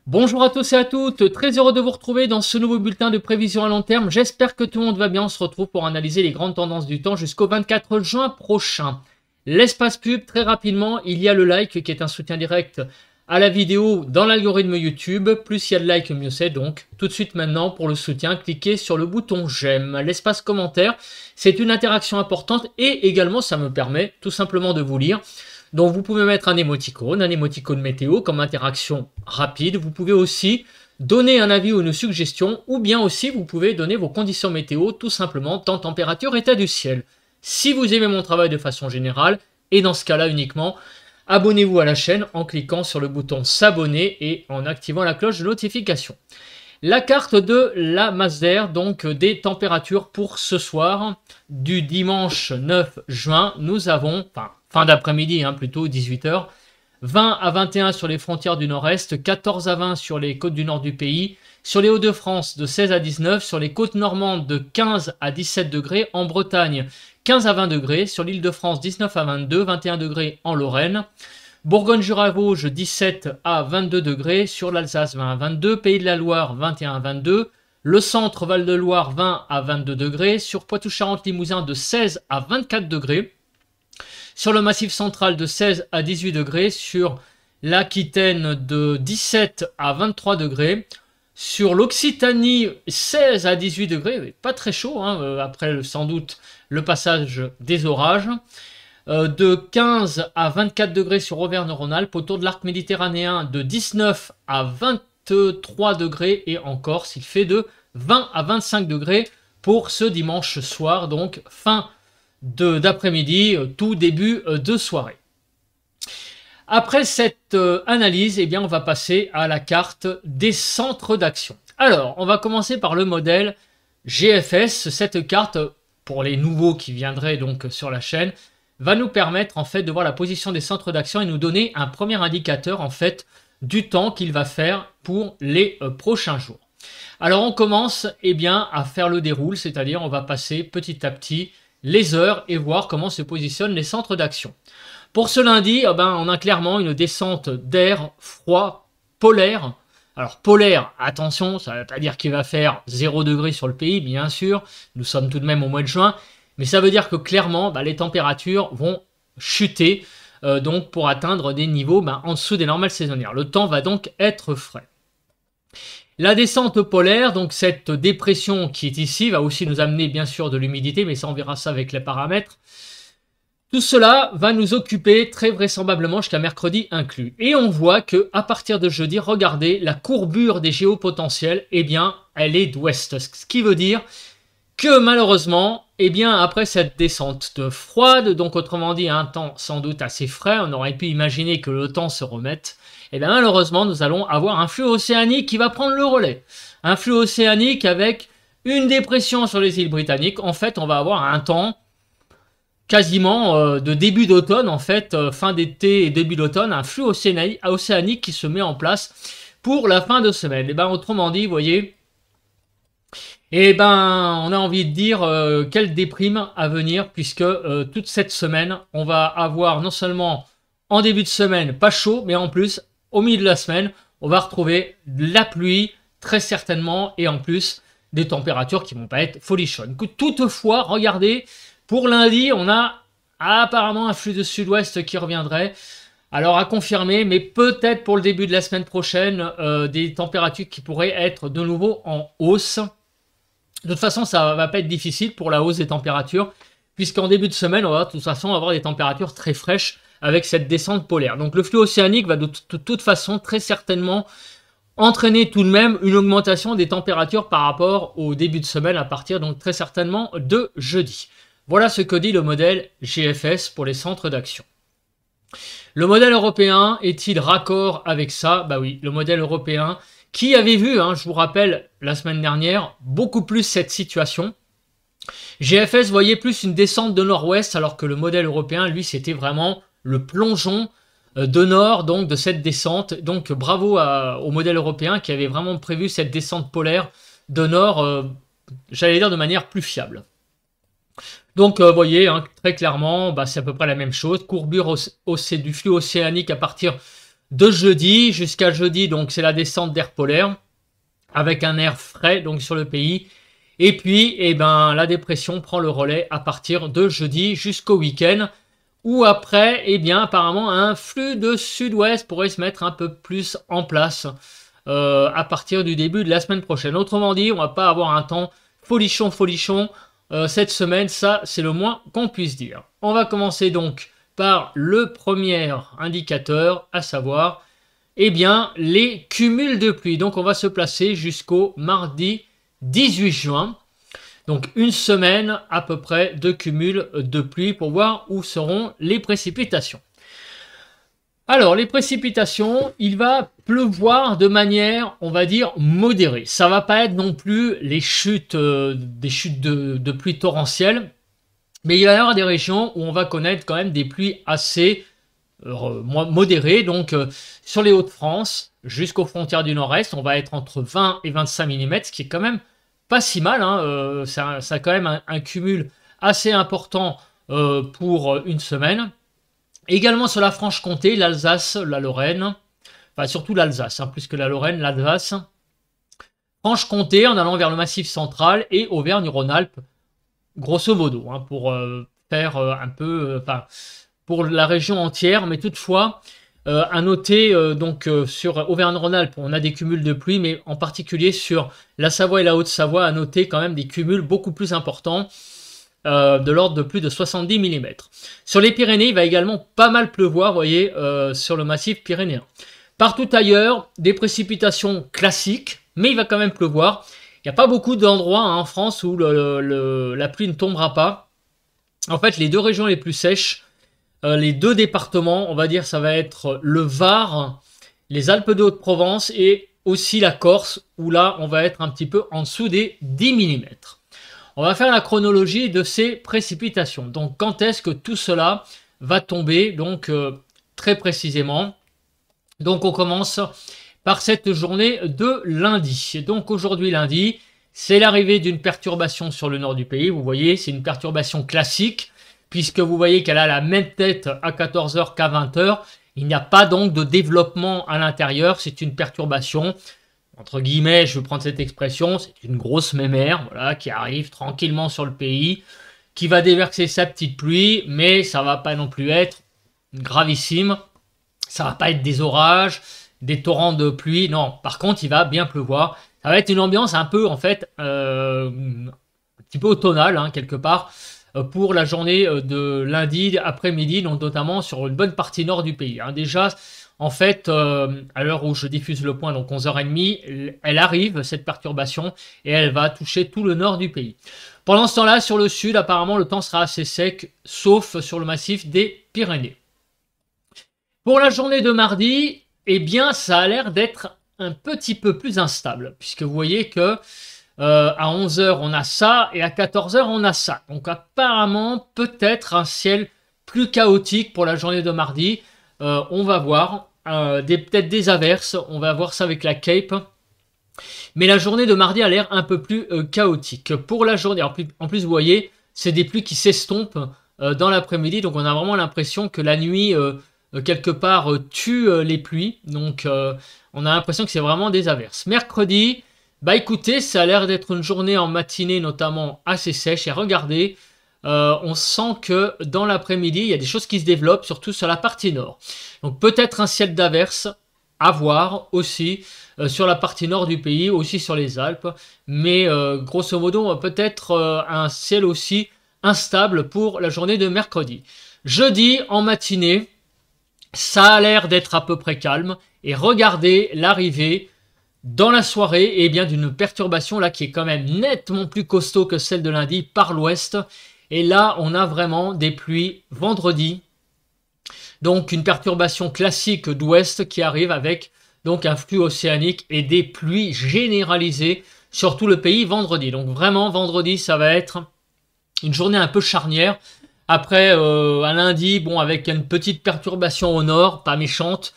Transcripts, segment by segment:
Bonjour à tous et à toutes, très heureux de vous retrouver dans ce nouveau bulletin de prévision à long terme. J'espère que tout le monde va bien, on se retrouve pour analyser les grandes tendances du temps jusqu'au 24 juin prochain. L'espace pub, très rapidement, il y a le like qui est un soutien direct à la vidéo dans l'algorithme YouTube. Plus il y a de likes, mieux c'est. Donc tout de suite maintenant, pour le soutien, cliquez sur le bouton j'aime. L'espace commentaire, c'est une interaction importante et également ça me permet tout simplement de vous lire. Donc vous pouvez mettre un émoticône météo comme interaction rapide. Vous pouvez aussi donner un avis ou une suggestion, ou bien aussi vous pouvez donner vos conditions météo, tout simplement, temps, température, état du ciel. Si vous aimez mon travail de façon générale, et dans ce cas-là uniquement, abonnez-vous à la chaîne en cliquant sur le bouton s'abonner et en activant la cloche de notification. La carte de la masse d'air, donc des températures pour ce soir, du dimanche 9 juin, nous avons, fin d'après-midi plutôt, 18 h, 20 à 21 sur les frontières du nord-est, 14 à 20 sur les côtes du nord du pays, sur les Hauts-de-France de 16 à 19, sur les côtes normandes de 15 à 17 degrés, en Bretagne 15 à 20 degrés, sur l'île de France 19 à 22, 21 degrés en Lorraine, Bourgogne-Jura-Vosges 17 à 22 degrés, sur l'Alsace 20 à 22, Pays de la Loire 21 à 22, le centre Val-de-Loire 20 à 22 degrés, sur Poitou-Charentes-Limousin de 16 à 24 degrés, sur le Massif central de 16 à 18 degrés, sur l'Aquitaine de 17 à 23 degrés, sur l'Occitanie 16 à 18 degrés, pas très chaud, après sans doute le passage des orages, de 15 à 24 degrés sur Auvergne-Rhône-Alpes, autour de l'arc méditerranéen de 19 à 23 degrés, et en Corse il fait de 20 à 25 degrés pour ce dimanche soir, donc fin d'après-midi, tout début de soirée. Après cette analyse, eh bien, on va passer à la carte des centres d'action. Alors, on va commencer par le modèle GFS. Cette carte, pour les nouveaux qui viendraient donc sur la chaîne, va nous permettre en fait de voir la position des centres d'action et nous donner un premier indicateur en fait du temps qu'il va faire pour les prochains jours. Alors, on commence à faire le déroule, c'est-à-dire on va passer petit à petit les heures et voir comment se positionnent les centres d'action. Pour ce lundi, on a clairement une descente d'air froid polaire. Alors polaire, attention, ça ne veut pas dire qu'il va faire 0 degré sur le pays, bien sûr. Nous sommes tout de même au mois de juin. Mais ça veut dire que clairement, les températures vont chuter donc pour atteindre des niveaux en dessous des normales saisonnières. Le temps va donc être frais. La descente polaire, donc cette dépression qui est ici, va aussi nous amener bien sûr de l'humidité, mais ça on verra ça avec les paramètres. Tout cela va nous occuper très vraisemblablement jusqu'à mercredi inclus. Et on voit que à partir de jeudi, regardez, la courbure des géopotentiels, elle est d'ouest. Ce qui veut dire que malheureusement, après cette descente froide, donc autrement dit un temps sans doute assez frais, on aurait pu imaginer que le temps se remette, malheureusement nous allons avoir un flux océanique qui va prendre le relais. Un flux océanique avec une dépression sur les îles britanniques. En fait, on va avoir un temps quasiment de début d'automne, en fait, fin d'été et début d'automne, un flux océanique qui se met en place pour la fin de semaine. Autrement dit, vous voyez, on a envie de dire quelle déprime à venir, puisque toute cette semaine, on va avoir non seulement en début de semaine pas chaud, mais en plus, au milieu de la semaine, on va retrouver de la pluie, très certainement, et en plus, des températures qui vont pas être folichonnes. Toutefois, regardez, pour lundi, on a apparemment un flux de sud-ouest qui reviendrait. Alors à confirmer, mais peut-être pour le début de la semaine prochaine, des températures qui pourraient être de nouveau en hausse. De toute façon, ça va pas être difficile pour la hausse des températures, puisqu'en début de semaine, on va de toute façon avoir des températures très fraîches avec cette descente polaire. Donc le flux océanique va de toute façon très certainement entraîner tout de même une augmentation des températures par rapport au début de semaine à partir donc très certainement de jeudi. Voilà ce que dit le modèle GFS pour les centres d'action. Le modèle européen est-il raccord avec ça? Oui, le modèle européen qui avait vu, je vous rappelle, la semaine dernière, beaucoup plus cette situation. GFS voyait plus une descente de nord-ouest, alors que le modèle européen, lui, c'était vraiment le plongeon de nord, donc de cette descente. Donc bravo au modèle européen qui avait vraiment prévu cette descente polaire de nord, j'allais dire de manière plus fiable. Donc, vous voyez, très clairement, c'est à peu près la même chose. Courbure du flux océanique à partir de jeudi jusqu'à jeudi. Donc c'est la descente d'air polaire avec un air frais donc sur le pays. Et puis eh ben, la dépression prend le relais à partir de jeudi jusqu'au week-end. Où après, eh bien, apparemment, un flux de sud-ouest pourrait se mettre un peu plus en place à partir du début de la semaine prochaine. Autrement dit, on va pas avoir un temps folichon cette semaine, ça c'est le moins qu'on puisse dire. On va commencer donc par le premier indicateur, à savoir, eh bien, les cumuls de pluie. Donc on va se placer jusqu'au mardi 18 juin. Donc une semaine à peu près de cumul de pluie pour voir où seront les précipitations. Alors les précipitations, il va pleuvoir de manière, on va dire, modérée. Ça va pas être non plus les chutes, des chutes de pluie torrentielles, mais il va y avoir des régions où on va connaître quand même des pluies assez modérées. Donc sur les Hauts-de-France jusqu'aux frontières du Nord-Est, on va être entre 20 et 25 mm, ce qui est quand même pas si mal, hein, ça a quand même un cumul assez important pour une semaine. Également sur la Franche-Comté, l'Alsace, la Lorraine, enfin surtout l'Alsace, hein, plus que la Lorraine, l'Alsace. Franche-Comté en allant vers le Massif central et Auvergne-Rhône-Alpes, grosso modo, hein, pour faire un peu, pour la région entière, mais toutefois, à noter sur Auvergne-Rhône-Alpes, on a des cumuls de pluie, mais en particulier sur la Savoie et la Haute-Savoie, à noter quand même des cumuls beaucoup plus importants, de l'ordre de plus de 70 mm. Sur les Pyrénées, il va également pas mal pleuvoir, vous voyez, sur le massif pyrénéen. Partout ailleurs, des précipitations classiques, mais il va quand même pleuvoir. Il n'y a pas beaucoup d'endroits en France où la pluie ne tombera pas. En fait, les deux régions les plus sèches, les deux départements, on va dire, ça va être le Var, les Alpes de Haute-Provence et aussi la Corse, où là, on va être un petit peu en dessous des 10 mm. On va faire la chronologie de ces précipitations. Donc, quand est-ce que tout cela va tomber? Donc, très précisément. Donc, on commence par cette journée de lundi. Donc, aujourd'hui, lundi, c'est l'arrivée d'une perturbation sur le nord du pays. Vous voyez, c'est une perturbation classique, puisque vous voyez qu'elle a la même tête à 14h qu'à 20h. Il n'y a pas donc de développement à l'intérieur, c'est une perturbation, entre guillemets, je vais prendre cette expression, c'est une grosse mémère, voilà, qui arrive tranquillement sur le pays, qui va déverser sa petite pluie, mais ça va pas non plus être gravissime, ça va pas être des orages, des torrents de pluie, non, par contre il va bien pleuvoir, ça va être une ambiance un peu en fait, un petit peu automnale, hein, quelque part, pour la journée de lundi après-midi, donc notamment sur une bonne partie nord du pays. Hein. Déjà, en fait, à l'heure où je diffuse le point, donc 11h30, elle arrive, cette perturbation, et elle va toucher tout le nord du pays. Pendant ce temps-là, sur le sud, apparemment, le temps sera assez sec, sauf sur le massif des Pyrénées. Pour la journée de mardi, eh bien, ça a l'air d'être un petit peu plus instable, puisque vous voyez que à 11h, on a ça, et à 14h, on a ça. Donc apparemment, peut-être un ciel plus chaotique pour la journée de mardi. On va voir. Peut-être des averses. On va voir ça avec la Cape. Mais la journée de mardi a l'air un peu plus chaotique. Pour la journée, en plus, vous voyez, c'est des pluies qui s'estompent dans l'après-midi. Donc on a vraiment l'impression que la nuit, quelque part, tue les pluies. Donc on a l'impression que c'est vraiment des averses. Mercredi... Bah écoutez, ça a l'air d'être une journée en matinée notamment assez sèche. Et regardez, on sent que dans l'après-midi, il y a des choses qui se développent, surtout sur la partie nord. Donc peut-être un ciel d'averse à voir aussi sur la partie nord du pays, aussi sur les Alpes. Mais grosso modo, peut-être un ciel aussi instable pour la journée de mercredi. Jeudi, en matinée, ça a l'air d'être à peu près calme. Et regardez l'arrivée dans la soirée, eh bien d'une perturbation là qui est quand même nettement plus costaud que celle de lundi par l'ouest. Et là, on a vraiment des pluies vendredi. Donc une perturbation classique d'ouest qui arrive avec donc un flux océanique et des pluies généralisées sur tout le pays vendredi. Donc vraiment, vendredi, ça va être une journée un peu charnière. Après, un lundi, bon, avec une petite perturbation au nord, pas méchante.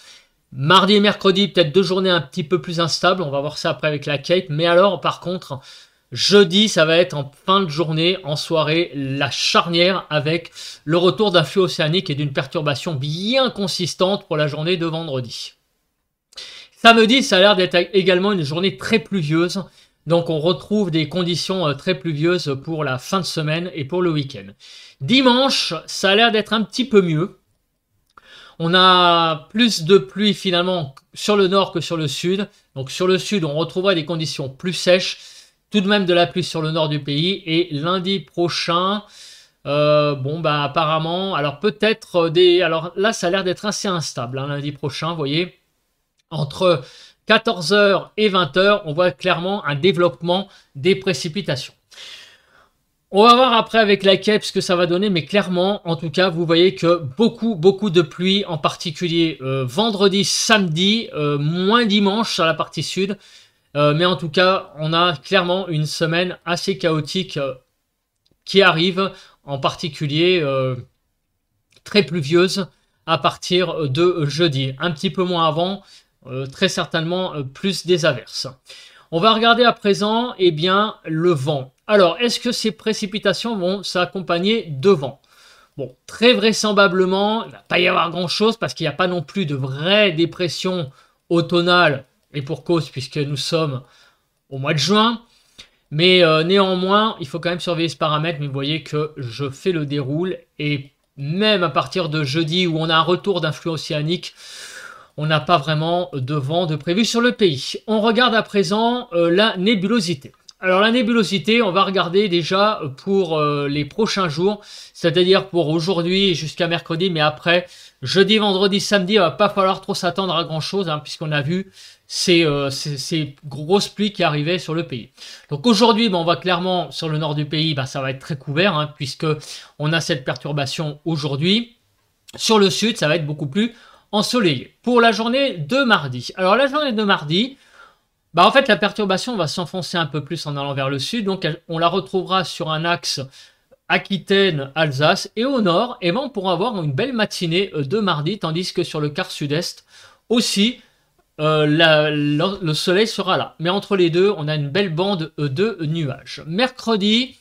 Mardi et mercredi, peut-être deux journées un petit peu plus instables. On va voir ça après avec la Cape. Mais alors, par contre, jeudi, ça va être en fin de journée, en soirée, la charnière avec le retour d'un flux océanique et d'une perturbation bien consistante pour la journée de vendredi. Samedi, ça a l'air d'être également une journée très pluvieuse. Donc on retrouve des conditions très pluvieuses pour la fin de semaine et pour le week-end. Dimanche, ça a l'air d'être un petit peu mieux. On a plus de pluie finalement sur le nord que sur le sud. Donc sur le sud, on retrouvera des conditions plus sèches. Tout de même de la pluie sur le nord du pays. Et lundi prochain, bon bah apparemment, alors peut-être des... Alors là, ça a l'air d'être assez instable hein, lundi prochain, vous voyez. Entre 14h et 20h, on voit clairement un développement des précipitations. On va voir après avec la Cape ce que ça va donner, mais clairement, en tout cas, vous voyez que beaucoup de pluie, en particulier vendredi, samedi, moins dimanche sur la partie sud. Mais en tout cas, on a clairement une semaine assez chaotique qui arrive, en particulier très pluvieuse à partir de jeudi. Un petit peu moins avant, très certainement plus des averses. On va regarder à présent eh bien, le vent. Alors, est-ce que ces précipitations vont s'accompagner de vent? Bon, très vraisemblablement, il ne va pas y avoir grand-chose parce qu'il n'y a pas non plus de vraie dépression automnale, et pour cause puisque nous sommes au mois de juin. Mais néanmoins, il faut quand même surveiller ce paramètre. Mais vous voyez que je fais le déroule et même à partir de jeudi où on a un retour d'influx océanique, on n'a pas vraiment de vent de prévu sur le pays. On regarde à présent la nébulosité. Alors la nébulosité, on va regarder déjà pour les prochains jours, c'est-à-dire pour aujourd'hui jusqu'à mercredi, mais après, jeudi, vendredi, samedi, il ne va pas falloir trop s'attendre à grand-chose, hein, puisqu'on a vu ces grosses pluies qui arrivaient sur le pays. Donc aujourd'hui, on va clairement, sur le nord du pays, ça va être très couvert, hein, puisque on a cette perturbation aujourd'hui. Sur le sud, ça va être beaucoup plus ensoleillé. Pour la journée de mardi. Alors la journée de mardi, en fait la perturbation va s'enfoncer un peu plus en allant vers le sud. Donc on la retrouvera sur un axe Aquitaine-Alsace. Et au nord, on pourra avoir une belle matinée de mardi. Tandis que sur le quart sud-est aussi, le soleil sera là. Mais entre les deux, on a une belle bande de nuages. Mercredi...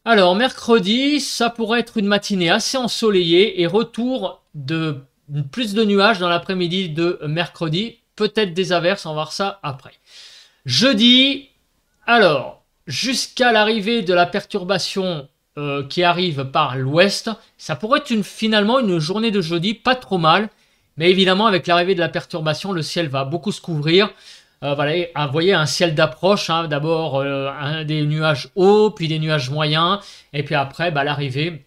Alors mercredi, ça pourrait être une matinée assez ensoleillée et retour de plus de nuages dans l'après-midi de mercredi. Peut-être des averses, on va voir ça après. Jeudi, alors, jusqu'à l'arrivée de la perturbation qui arrive par l'ouest, ça pourrait être finalement une journée de jeudi pas trop mal. Mais évidemment, avec l'arrivée de la perturbation, le ciel va beaucoup se couvrir. Voilà, vous voyez un ciel d'approche, hein, d'abord des nuages hauts, puis des nuages moyens, et puis après l'arrivée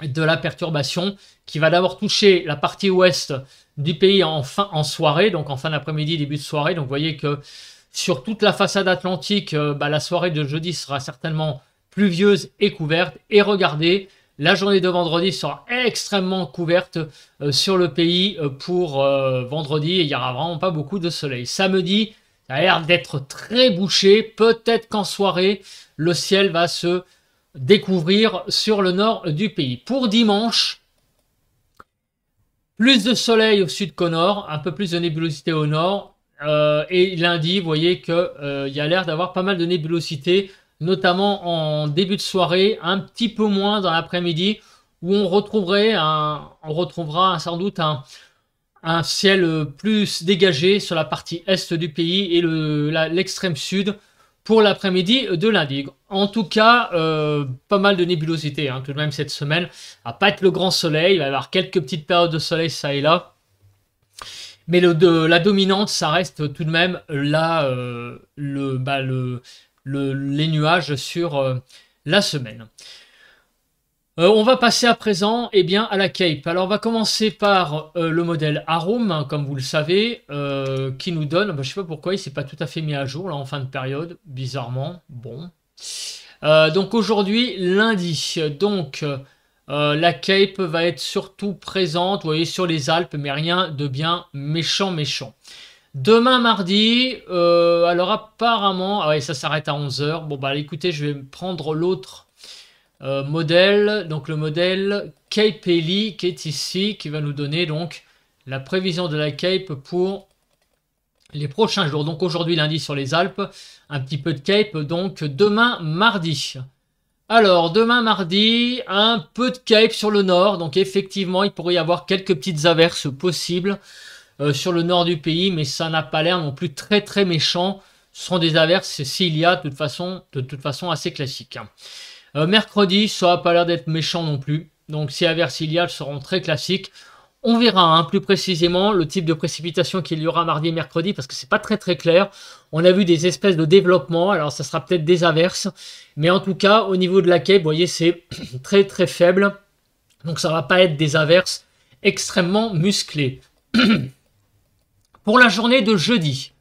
de la perturbation qui va d'abord toucher la partie ouest du pays en soirée, donc en fin d'après-midi, début de soirée. Donc vous voyez que sur toute la façade atlantique, la soirée de jeudi sera certainement pluvieuse et couverte. Et regardez, la journée de vendredi sera extrêmement couverte sur le pays pour vendredi. Il n'y aura vraiment pas beaucoup de soleil. Samedi, ça a l'air d'être très bouché. Peut-être qu'en soirée, le ciel va se découvrir sur le nord du pays. Pour dimanche, plus de soleil au sud qu'au nord, un peu plus de nébulosité au nord. Et lundi, vous voyez qu'il y a l'air d'avoir pas mal de nébulosité, notamment en début de soirée, un petit peu moins dans l'après-midi, où on retrouvera sans doute un ciel plus dégagé sur la partie est du pays et l'extrême sud pour l'après-midi de lundi. En tout cas, pas mal de nébulosité hein, tout de même cette semaine. Ça va pas être le grand soleil, il va y avoir quelques petites périodes de soleil ça et là. Mais la dominante, ça reste tout de même là, les nuages sur la semaine. On va passer à présent à la Cape. Alors on va commencer par le modèle Arum, hein, comme vous le savez, qui nous donne, je ne sais pas pourquoi il ne s'est pas tout à fait mis à jour là en fin de période, bizarrement. Bon. Donc aujourd'hui, lundi, donc la Cape va être surtout présente, vous voyez, sur les Alpes, mais rien de bien méchant. Demain mardi, alors apparemment, ça s'arrête à 11h. Bon écoutez, je vais prendre l'autre modèle, donc le modèle Cape Heli qui est ici, qui va nous donner donc la prévision de la Cape pour les prochains jours. Donc aujourd'hui lundi sur les Alpes, un petit peu de Cape, donc demain mardi. Alors demain mardi, un peu de Cape sur le nord, donc effectivement il pourrait y avoir quelques petites averses possibles. sur le nord du pays, mais ça n'a pas l'air non plus très très méchant. Ce sont des averses, s'il y a de toute façon assez classiques. Mercredi, ça n'a pas l'air d'être méchant non plus. Donc si averses il y a, elles seront très classiques. On verra hein, plus précisément le type de précipitation qu'il y aura mardi et mercredi parce que c'est pas très très clair. On a vu des espèces de développement, alors ça sera peut-être des averses. Mais en tout cas, au niveau de la quai, vous voyez, c'est très très faible. Donc ça va pas être des averses extrêmement musclées. Pour la journée de jeudi.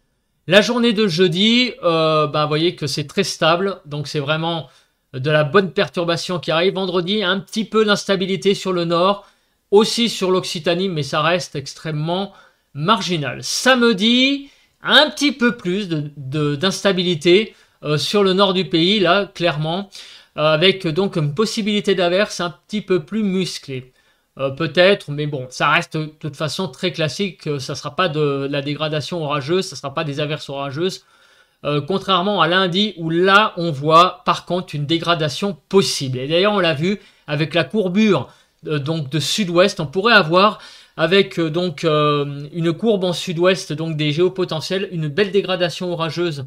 La journée de jeudi, vous voyez que c'est très stable. Donc c'est vraiment de la bonne perturbation qui arrive. Vendredi, un petit peu d'instabilité sur le nord. Aussi sur l'Occitanie, mais ça reste extrêmement marginal. Samedi, un petit peu plus d'instabilité sur le nord du pays, là, clairement, avec donc une possibilité d'averse un petit peu plus musclée. Peut-être, mais bon, ça reste de toute façon très classique. Ça ne sera pas de la dégradation orageuse, ça ne sera pas des averses orageuses. Contrairement à lundi, où là, on voit par contre une dégradation possible. Et d'ailleurs, on l'a vu avec la courbure donc de sud-ouest, on pourrait avoir avec une courbe en sud-ouest donc des géopotentiels, une belle dégradation orageuse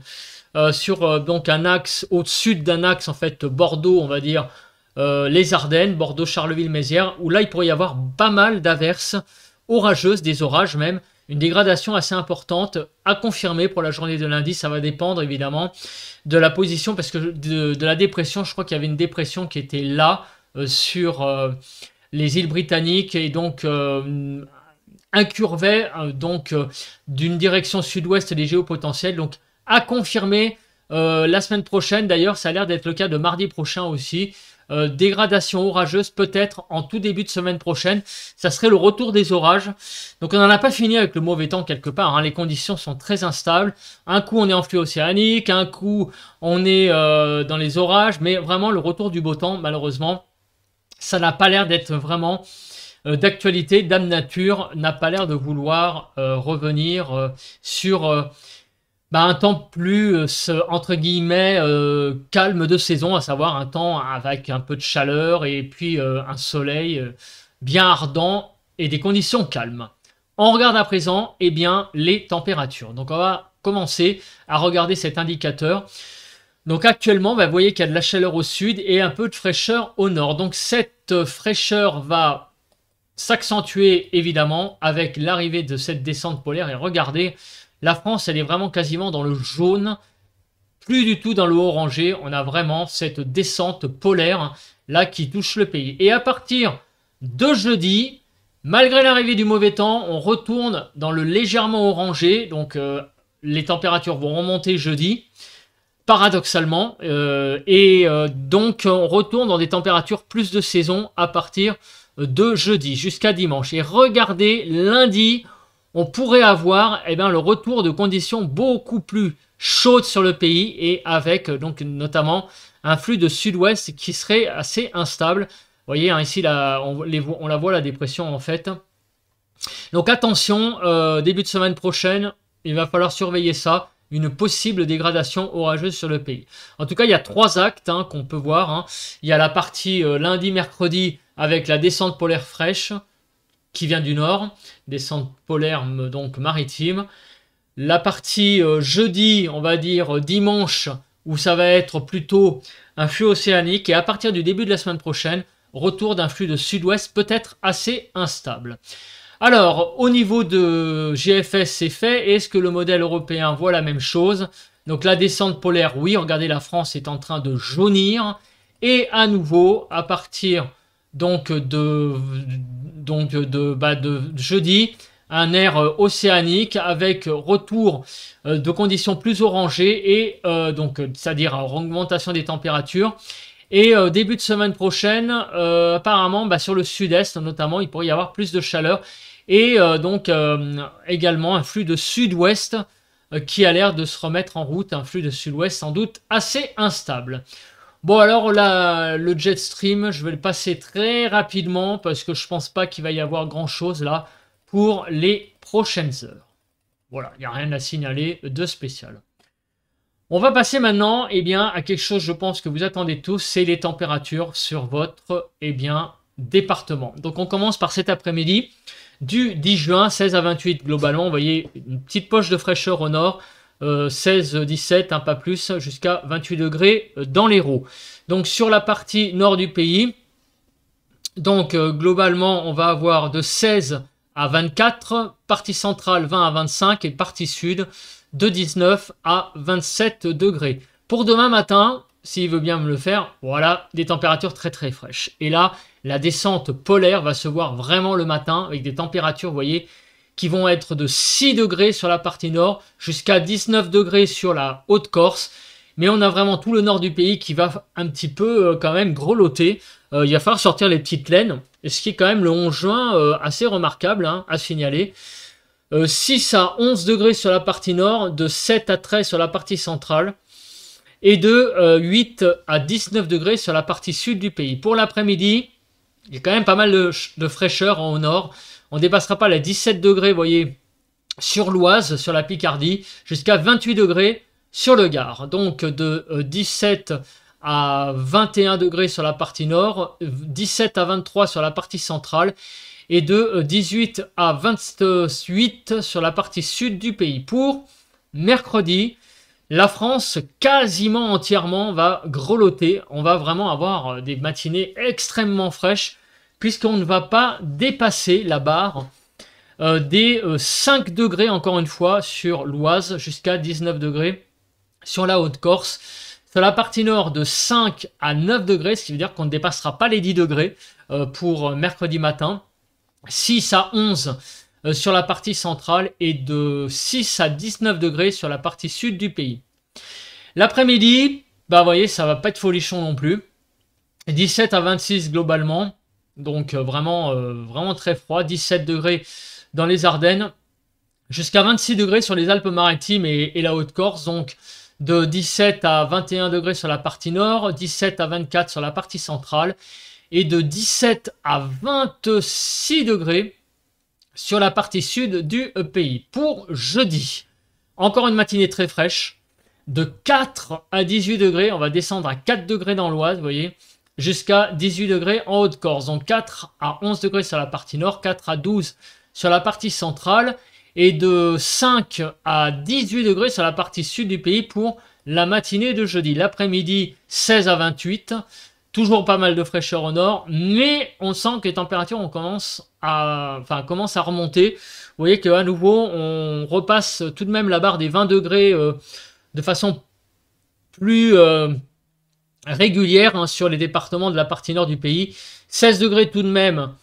sur donc un axe au-dessus d'un axe en fait Bordeaux, on va dire les Ardennes, Bordeaux, Charleville-Mézières, où là il pourrait y avoir pas mal d'averses orageuses, des orages même, une dégradation assez importante à confirmer pour la journée de lundi. Ça va dépendre évidemment de la position parce que de la dépression, je crois qu'il y avait une dépression qui était là sur les îles britanniques et donc incurvait d'une direction sud-ouest des géopotentiels. Donc à confirmer la semaine prochaine. D'ailleurs, ça a l'air d'être le cas de mardi prochain aussi. Dégradation orageuse peut-être en tout début de semaine prochaine. Ça serait le retour des orages. Donc on n'en a pas fini avec le mauvais temps quelque part. Hein. Les conditions sont très instables. Un coup on est en flux océanique, un coup on est dans les orages. Mais vraiment le retour du beau temps, malheureusement, ça n'a pas l'air d'être vraiment d'actualité. Dame Nature n'a pas l'air de vouloir revenir sur un temps plus, entre guillemets, calme de saison, à savoir un temps avec un peu de chaleur et puis un soleil bien ardent et des conditions calmes. On regarde à présent les températures. Donc on va commencer à regarder cet indicateur. Donc actuellement, vous voyez qu'il y a de la chaleur au sud et un peu de fraîcheur au nord. Donc cette fraîcheur va s'accentuer évidemment avec l'arrivée de cette descente polaire. Et regardez, la France, elle est vraiment quasiment dans le jaune, plus du tout dans le orangé. On a vraiment cette descente polaire là qui touche le pays. Et à partir de jeudi, malgré l'arrivée du mauvais temps, on retourne dans le légèrement orangé. Donc les températures vont remonter jeudi. Paradoxalement, donc on retourne dans des températures plus de saison à partir de jeudi jusqu'à dimanche. Et regardez, lundi, on pourrait avoir le retour de conditions beaucoup plus chaudes sur le pays et avec donc notamment un flux de sud-ouest qui serait assez instable. Vous voyez hein, ici là, on la voit la dépression en fait. Donc attention, début de semaine prochaine, il va falloir surveiller ça. Une possible dégradation orageuse sur le pays. En tout cas, il y a trois actes hein, qu'on peut voir. Hein. Il y a la partie lundi-mercredi avec la descente polaire fraîche qui vient du nord, descente polaire donc maritime. La partie jeudi, on va dire dimanche, où ça va être plutôt un flux océanique. Et à partir du début de la semaine prochaine, retour d'un flux de sud-ouest peut-être assez instable. Alors, au niveau de GFS, c'est fait. Est-ce que le modèle européen voit la même chose? Donc, la descente polaire, oui. Regardez, la France est en train de jaunir. Et à nouveau, à partir de jeudi, un air océanique avec retour de conditions plus orangées et c'est-à-dire augmentation des températures. Et début de semaine prochaine, apparemment, sur le sud-est notamment, il pourrait y avoir plus de chaleur. Et également un flux de sud-ouest qui a l'air de se remettre en route. Un flux de sud-ouest sans doute assez instable. Bon alors là, le jet stream, je vais le passer très rapidement parce que je pense pas qu'il va y avoir grand-chose là pour les prochaines heures. Voilà, il n'y a rien à signaler de spécial. On va passer maintenant à quelque chose, je pense que vous attendez tous, c'est les températures sur votre département. Donc on commence par cet après-midi. du 10 juin, 16 à 28 globalement. Vous voyez une petite poche de fraîcheur au nord, 16-17, un pas plus, jusqu'à 28 degrés dans l'Hérault. Donc sur la partie nord du pays, donc globalement on va avoir de 16 à 24, partie centrale 20 à 25 et partie sud de 19 à 27 degrés. Pour demain matin, s'il veut bien me le faire, voilà, des températures très très fraîches. Et là, la descente polaire va se voir vraiment le matin avec des températures, vous voyez, qui vont être de 6 degrés sur la partie nord jusqu'à 19 degrés sur la Haute-Corse. Mais on a vraiment tout le nord du pays qui va un petit peu quand même grelotter. Il va falloir sortir les petites laines, ce qui est quand même le 11 juin assez remarquable hein, à signaler. 6 à 11 degrés sur la partie nord, de 7 à 13 sur la partie centrale et de 8 à 19 degrés sur la partie sud du pays. Pour l'après-midi, il y a quand même pas mal de fraîcheur au nord. On ne dépassera pas les 17 degrés, vous voyez, sur l'Oise, sur la Picardie, jusqu'à 28 degrés sur le Gard. Donc de 17 à 21 degrés sur la partie nord, 17 à 23 sur la partie centrale et de 18 à 28 sur la partie sud du pays. Pour mercredi, la France quasiment entièrement va grelotter. On va vraiment avoir des matinées extrêmement fraîches puisqu'on ne va pas dépasser la barre des 5 degrés encore une fois sur l'Oise jusqu'à 19 degrés sur la Haute-Corse. Sur la partie nord de 5 à 9 degrés, ce qui veut dire qu'on ne dépassera pas les 10 degrés pour mercredi matin. 6 à 11 sur la partie centrale et de 6 à 19 degrés sur la partie sud du pays. L'après-midi, bah vous voyez, ça va pas être folichon non plus. 17 à 26 globalement, donc vraiment très froid. 17 degrés dans les Ardennes, jusqu'à 26 degrés sur les Alpes-Maritimes et la Haute-Corse, donc de 17 à 21 degrés sur la partie nord, 17 à 24 sur la partie centrale, et de 17 à 26 degrés sur la partie sud du pays. Pour jeudi, encore une matinée très fraîche, de 4 à 18 degrés, on va descendre à 4 degrés dans l'Oise, vous voyez, jusqu'à 18 degrés en Haute-Corse. Donc 4 à 11 degrés sur la partie nord, 4 à 12 sur la partie centrale, et de 5 à 18 degrés sur la partie sud du pays pour la matinée de jeudi. L'après-midi, 16 à 28, toujours pas mal de fraîcheur au nord, mais on sent que les températures commencent à remonter. Vous voyez qu'à nouveau, on repasse tout de même la barre des 20 degrés de façon plus régulière hein, sur les départements de la partie nord du pays. 16 degrés tout de même.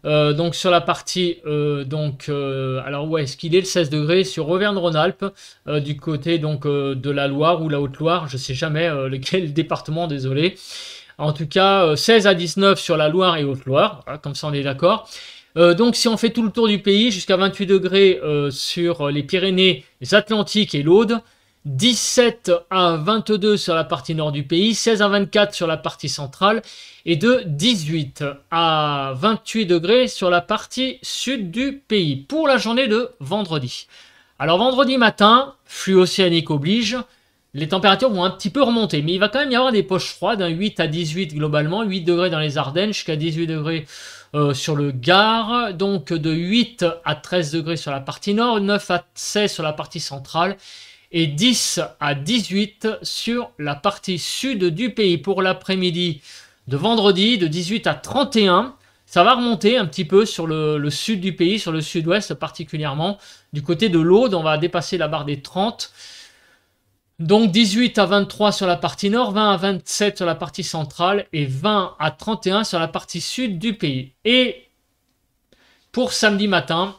Donc sur la partie, alors où est-ce qu'il est le 16 degrés sur Auvergne-Rhône-Alpes, du côté donc de la Loire ou la Haute-Loire, je sais jamais lequel département, désolé. En tout cas, 16 à 19 sur la Loire et Haute-Loire, voilà, comme ça on est d'accord. Donc si on fait tout le tour du pays, jusqu'à 28 degrés sur les Pyrénées, les Atlantiques et l'Aude, 17 à 22 sur la partie nord du pays, 16 à 24 sur la partie centrale et de 18 à 28 degrés sur la partie sud du pays pour la journée de vendredi. Alors vendredi matin, flux océanique oblige, les températures vont un petit peu remonter, mais il va quand même y avoir des poches froides, 8 à 18 globalement, 8 degrés dans les Ardennes jusqu'à 18 degrés sur le Gard, donc de 8 à 13 degrés sur la partie nord, 9 à 16 sur la partie centrale, et 10 à 18 sur la partie sud du pays. Pour l'après-midi de vendredi, de 18 à 31, ça va remonter un petit peu sur le sud du pays, sur le sud-ouest particulièrement. Du côté de l'Aude, on va dépasser la barre des 30. Donc 18 à 23 sur la partie nord, 20 à 27 sur la partie centrale et 20 à 31 sur la partie sud du pays. Et pour samedi matin,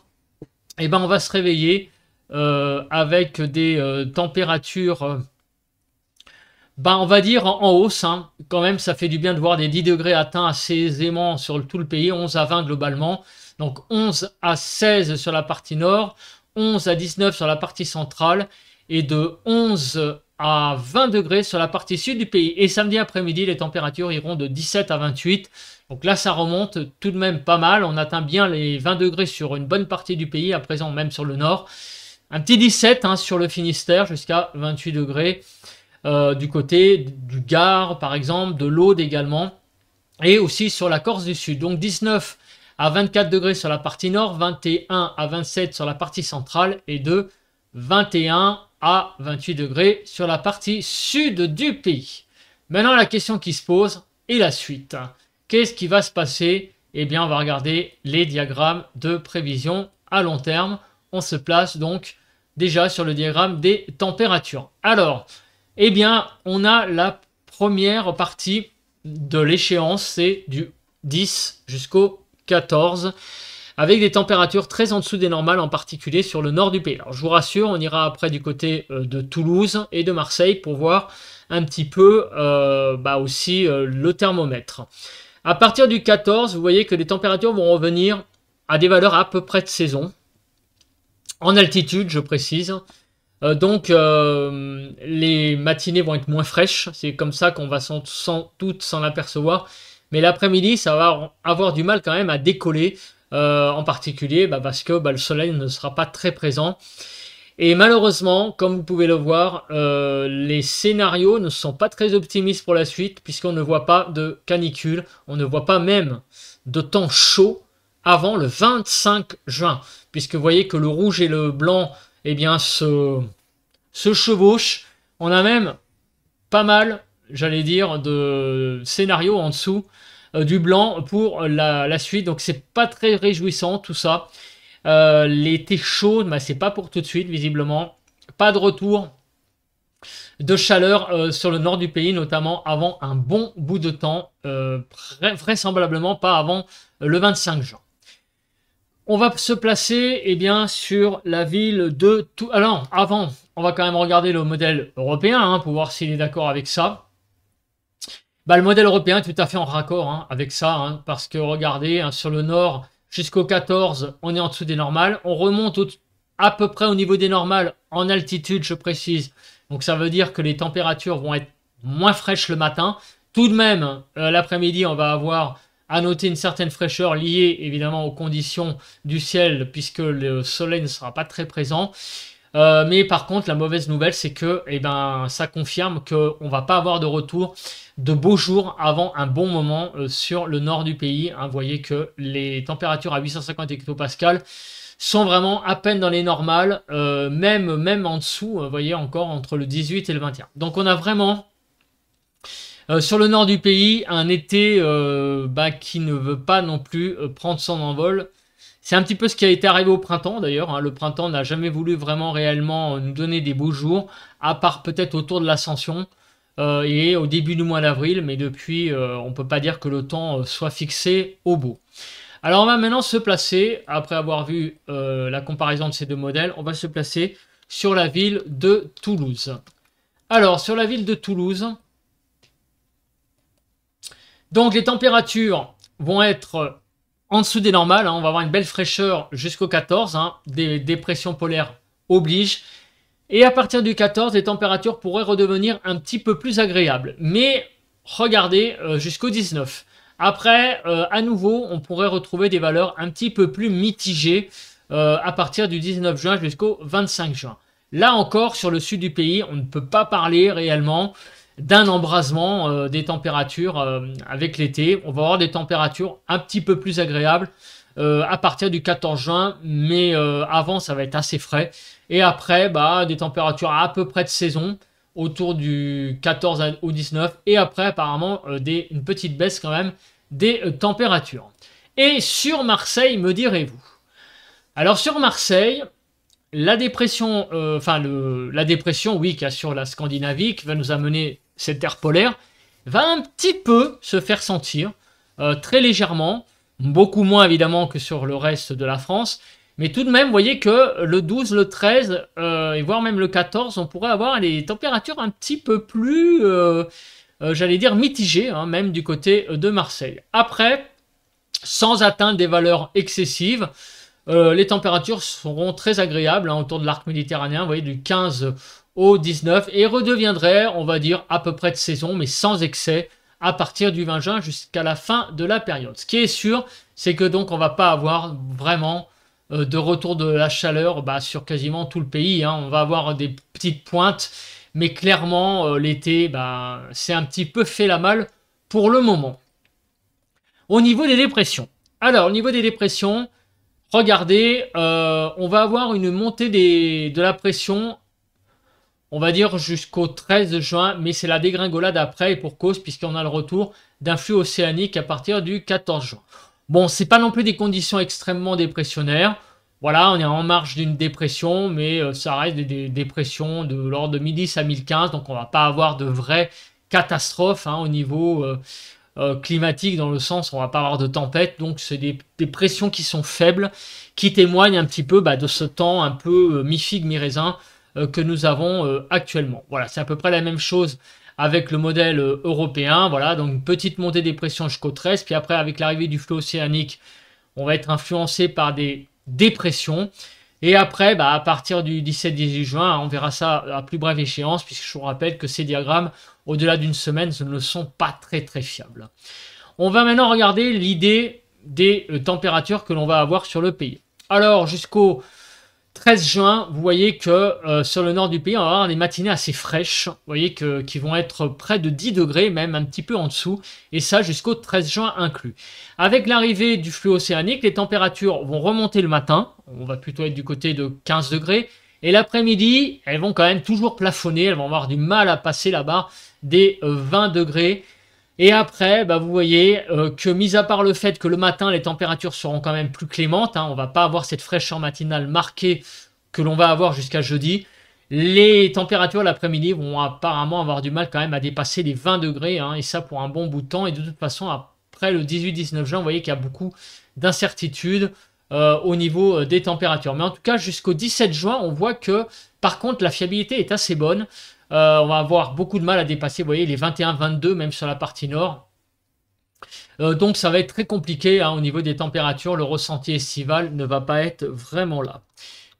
eh ben on va se réveiller avec des températures, on va dire en hausse. Hein. Quand même, ça fait du bien de voir des 10 degrés atteints assez aisément sur tout le pays, 11 à 20 globalement. Donc 11 à 16 sur la partie nord, 11 à 19 sur la partie centrale et de 11 à 20 degrés sur la partie sud du pays. Et samedi après-midi, les températures iront de 17 à 28. Donc là, ça remonte tout de même pas mal. On atteint bien les 20 degrés sur une bonne partie du pays, à présent même sur le nord. Un petit 17 hein, sur le Finistère, jusqu'à 28 degrés du côté du Gard, par exemple, de l'Aude également, et aussi sur la Corse du Sud. Donc 19 à 24 degrés sur la partie nord, 21 à 27 sur la partie centrale et de 21 à 28 degrés sur la partie sud du pays. Maintenant, la question qui se pose est la suite. Qu'est-ce qui va se passer? Eh bien, on va regarder les diagrammes de prévision à long terme. On se place donc déjà sur le diagramme des températures. Alors, eh bien, on a la première partie de l'échéance, c'est du 10 jusqu'au 14, avec des températures très en dessous des normales, en particulier sur le nord du pays. Alors, je vous rassure, on ira après du côté de Toulouse et de Marseille pour voir un petit peu aussi le thermomètre. À partir du 14, vous voyez que les températures vont revenir à des valeurs à peu près de saison. En altitude, je précise. Donc, les matinées vont être moins fraîches. C'est comme ça qu'on va sans doute s'en apercevoir. Mais l'après-midi, ça va avoir du mal quand même à décoller. En particulier parce que le soleil ne sera pas très présent. Et malheureusement, comme vous pouvez le voir, les scénarios ne sont pas très optimistes pour la suite, puisqu'on ne voit pas de canicule, on ne voit pas même de temps chaud avant le 25 juin, puisque vous voyez que le rouge et le blanc eh bien, se chevauchent. On a même pas mal, j'allais dire, de scénarios en dessous du blanc pour la suite, donc c'est pas très réjouissant tout ça. L'été chaud, c'est pas pour tout de suite visiblement. Pas de retour de chaleur sur le nord du pays, notamment avant un bon bout de temps, vraisemblablement pas avant le 25 juin. On va se placer sur la ville de Toulouse. Alors avant, on va quand même regarder le modèle européen pour voir s'il est d'accord avec ça. Le modèle européen est tout à fait en raccord avec ça, parce que regardez, sur le nord, jusqu'au 14, on est en dessous des normales. On remonte à peu près au niveau des normales en altitude, je précise. Donc ça veut dire que les températures vont être moins fraîches le matin. Tout de même, l'après-midi, on va avoir à noter une certaine fraîcheur liée évidemment aux conditions du ciel, puisque le soleil ne sera pas très présent. Mais par contre, la mauvaise nouvelle, c'est que ça confirme qu'on ne va pas avoir de retour de beaux jours avant un bon moment sur le nord du pays. Vous voyez que les températures à 850 hectopascales sont vraiment à peine dans les normales, même en dessous, vous voyez encore entre le 18 et le 21. Donc on a vraiment sur le nord du pays un été qui ne veut pas non plus prendre son envol. C'est un petit peu ce qui a été arrivé au printemps d'ailleurs. Le printemps n'a jamais voulu vraiment réellement nous donner des beaux jours, à part peut-être autour de l'Ascension et au début du mois d'avril. Mais depuis, on ne peut pas dire que le temps soit fixé au beau. Alors on va maintenant se placer, après avoir vu la comparaison de ces deux modèles, on va se placer sur la ville de Toulouse. Alors sur la ville de Toulouse, donc les températures vont être en dessous des normales, on va avoir une belle fraîcheur jusqu'au 14, des dépressions polaires obligent. Et à partir du 14, les températures pourraient redevenir un petit peu plus agréables. Mais regardez, jusqu'au 19. Après, à nouveau, on pourrait retrouver des valeurs un petit peu plus mitigées à partir du 19 juin jusqu'au 25 juin. Là encore, sur le sud du pays, on ne peut pas parler réellement d'un embrasement des températures avec l'été. On va avoir des températures un petit peu plus agréables à partir du 14 juin, mais avant, ça va être assez frais. Et après, des températures à peu près de saison, autour du 14 au 19. Et après, apparemment, une petite baisse quand même des températures. Et sur Marseille, me direz-vous? Alors sur Marseille, la dépression, la dépression, oui, qui assure la Scandinavie, qui va nous amener cette aire polaire, va un petit peu se faire sentir, très légèrement, beaucoup moins évidemment que sur le reste de la France, mais tout de même, vous voyez que le 12, le 13, et voire même le 14, on pourrait avoir des températures un petit peu plus, j'allais dire, mitigées, même du côté de Marseille. Après, sans atteindre des valeurs excessives, les températures seront très agréables autour de l'arc méditerranéen, vous voyez, du 15 au 19, et redeviendraient, on va dire, à peu près de saison, mais sans excès, à partir du 20 juin jusqu'à la fin de la période. Ce qui est sûr, c'est que donc on va pas avoir vraiment de retour de la chaleur sur quasiment tout le pays. On va avoir des petites pointes, mais clairement, l'été, c'est un petit peu fait la malle pour le moment. Au niveau des dépressions, Alors, au niveau des dépressions, regardez, on va avoir une montée de la pression, on va dire jusqu'au 13 juin, mais c'est la dégringolade après et pour cause, puisqu'on a le retour d'un flux océanique à partir du 14 juin. Bon, c'est pas non plus des conditions extrêmement dépressionnaires. Voilà, on est en marge d'une dépression, mais ça reste des dépressions de l'ordre de 1010 à 1015, donc on va pas avoir de vraies catastrophes au niveau climatique, dans le sens où on va pas avoir de tempête, donc c'est des pressions qui sont faibles, qui témoignent un petit peu de ce temps un peu mi-figue, mi-raisin que nous avons actuellement. Voilà, c'est à peu près la même chose avec le modèle européen. Voilà, donc une petite montée des pressions jusqu'au 13, puis après avec l'arrivée du flot océanique, on va être influencé par des dépressions. Et après, à partir du 17-18 juin, on verra ça à plus brève échéance, puisque je vous rappelle que ces diagrammes, au-delà d'une semaine, ne sont pas très très fiables. On va maintenant regarder l'idée des températures que l'on va avoir sur le pays. Alors, jusqu'au 13 juin, vous voyez que sur le nord du pays, on va avoir des matinées assez fraîches, vous voyez qui vont être près de 10 degrés, même un petit peu en dessous, et ça jusqu'au 13 juin inclus. Avec l'arrivée du flux océanique, les températures vont remonter le matin, on va plutôt être du côté de 15 degrés, et l'après-midi, elles vont quand même toujours plafonner, elles vont avoir du mal à passer la barre des 20 degrés. Et après, vous voyez que, mis à part le fait que le matin, les températures seront quand même plus clémentes, on ne va pas avoir cette fraîcheur matinale marquée que l'on va avoir jusqu'à jeudi, les températures l'après-midi vont apparemment avoir du mal quand même à dépasser les 20 degrés, et ça pour un bon bout de temps. Et de toute façon, après le 18-19 juin, vous voyez qu'il y a beaucoup d'incertitudes au niveau des températures. Mais en tout cas, jusqu'au 17 juin, on voit que, par contre, la fiabilité est assez bonne. On va avoir beaucoup de mal à dépasser, vous voyez, les 21-22, même sur la partie nord. Donc ça va être très compliqué au niveau des températures. Le ressenti estival ne va pas être vraiment là.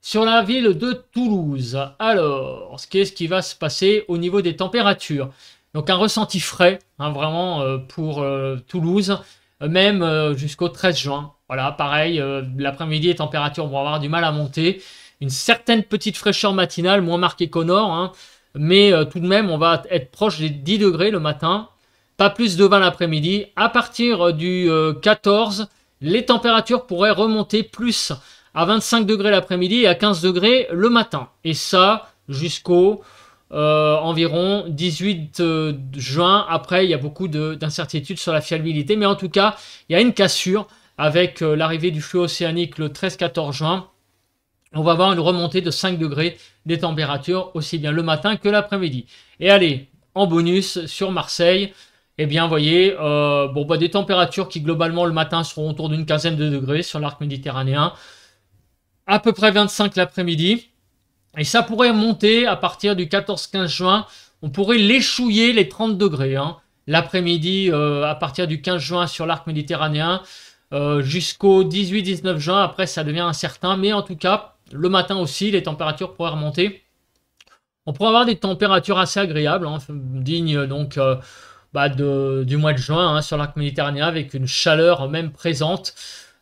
Sur la ville de Toulouse, alors, qu'est-ce qui va se passer au niveau des températures? Donc un ressenti frais, vraiment pour Toulouse, même jusqu'au 13 juin. Voilà, pareil, l'après-midi, les températures vont avoir du mal à monter. Une certaine petite fraîcheur matinale, moins marquée qu'au nord, mais tout de même, on va être proche des 10 degrés le matin, pas plus de 20 l'après-midi. À partir du 14, les températures pourraient remonter plus à 25 degrés l'après-midi et à 15 degrés le matin. Et ça, jusqu'au environ 18 juin. Après, il y a beaucoup d'incertitudes sur la fiabilité, mais en tout cas, il y a une cassure avec l'arrivée du flux océanique le 13-14 juin. On va avoir une remontée de 5 degrés des températures, aussi bien le matin que l'après-midi. Et allez, en bonus, sur Marseille, eh bien, vous voyez, des températures qui, globalement, le matin, seront autour d'une quinzaine de degrés sur l'arc méditerranéen. À peu près 25 l'après-midi. Et ça pourrait monter à partir du 14-15 juin. On pourrait l'échouiller les 30 degrés. L'après-midi, à partir du 15 juin sur l'arc méditerranéen, jusqu'au 18-19 juin. Après, ça devient incertain. Mais en tout cas, le matin aussi, les températures pourraient remonter. On pourrait avoir des températures assez agréables, dignes donc du mois de juin sur l'arc méditerranéen, avec une chaleur même présente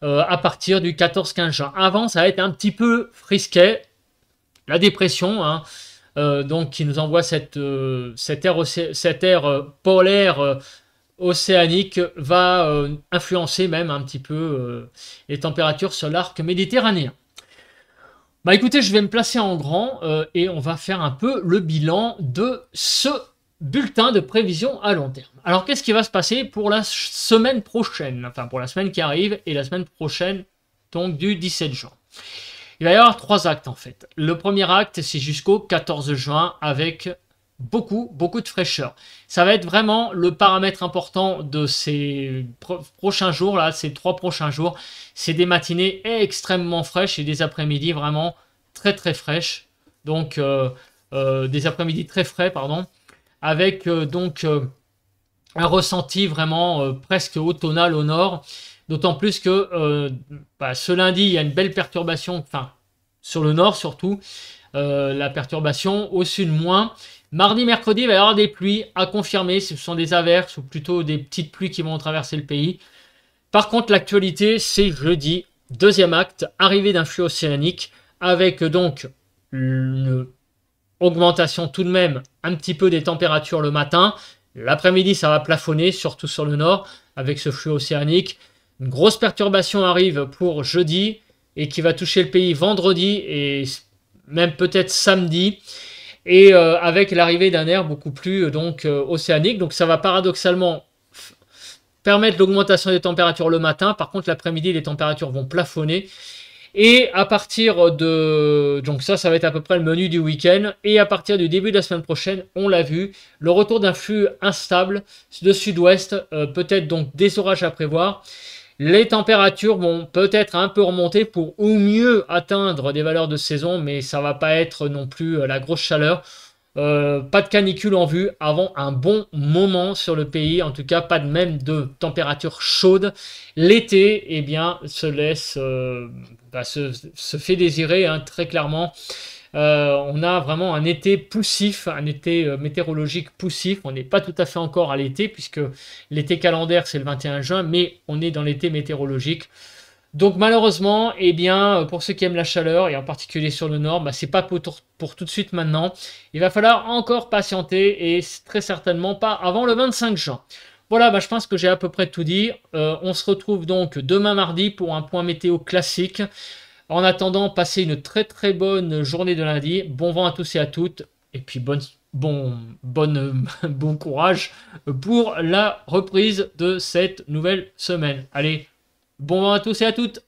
à partir du 14-15 juin. Avant, ça a été un petit peu frisquet. La dépression, donc qui nous envoie cette ère polaire océanique, va influencer même un petit peu les températures sur l'arc méditerranéen. Écoutez, je vais me placer en grand et on va faire un peu le bilan de ce bulletin de prévision à long terme. Alors, qu'est-ce qui va se passer pour la semaine prochaine? Enfin, pour la semaine qui arrive et la semaine prochaine, donc du 17 juin. Il va y avoir 3 actes en fait. Le premier acte, c'est jusqu'au 14 juin avec beaucoup de fraîcheur. Ça va être vraiment le paramètre important de ces prochains jours, là, ces 3 prochains jours. C'est des matinées extrêmement fraîches et des après-midi vraiment très fraîches. Donc, des après-midi très frais, pardon. Avec un ressenti vraiment presque automnal au nord. D'autant plus que ce lundi, il y a une belle perturbation, enfin, sur le nord surtout, la perturbation, au sud moins. Mardi, mercredi, il va y avoir des pluies à confirmer. Ce sont des averses ou plutôt des petites pluies qui vont traverser le pays. Par contre, l'actualité, c'est jeudi, deuxième acte, arrivée d'un flux océanique, avec donc une augmentation tout de même un petit peu des températures le matin. L'après-midi, ça va plafonner, surtout sur le nord, avec ce flux océanique. Une grosse perturbation arrive pour jeudi et qui va toucher le pays vendredi et même peut-être samedi. Et avec l'arrivée d'un air beaucoup plus océanique. Donc ça va paradoxalement permettre l'augmentation des températures le matin. Par contre, l'après-midi, les températures vont plafonner. Et à partir de... Donc ça va être à peu près le menu du week-end. Et à partir du début de la semaine prochaine, on l'a vu, le retour d'un flux instable de sud-ouest, peut-être donc des orages à prévoir. Les températures vont peut-être un peu remonter pour au mieux atteindre des valeurs de saison, mais ça va pas être non plus la grosse chaleur. Pas de canicule en vue avant un bon moment sur le pays, en tout cas pas de même de température chaude. L'été, eh bien, se fait désirer hein, très clairement. On a vraiment un été poussif, un été météorologique poussif. On n'est pas tout à fait encore à l'été, puisque l'été calendaire c'est le 21 juin, mais on est dans l'été météorologique. Donc malheureusement, eh bien, pour ceux qui aiment la chaleur, et en particulier sur le nord, c'est pas pour tout de suite maintenant. Il va falloir encore patienter, et très certainement pas avant le 25 juin. Voilà, je pense que j'ai à peu près tout dit. On se retrouve donc demain mardi pour un point météo classique. En attendant, passez une très très bonne journée de lundi. Bon vent à tous et à toutes. Et puis bon courage pour la reprise de cette nouvelle semaine. Allez, bon vent à tous et à toutes.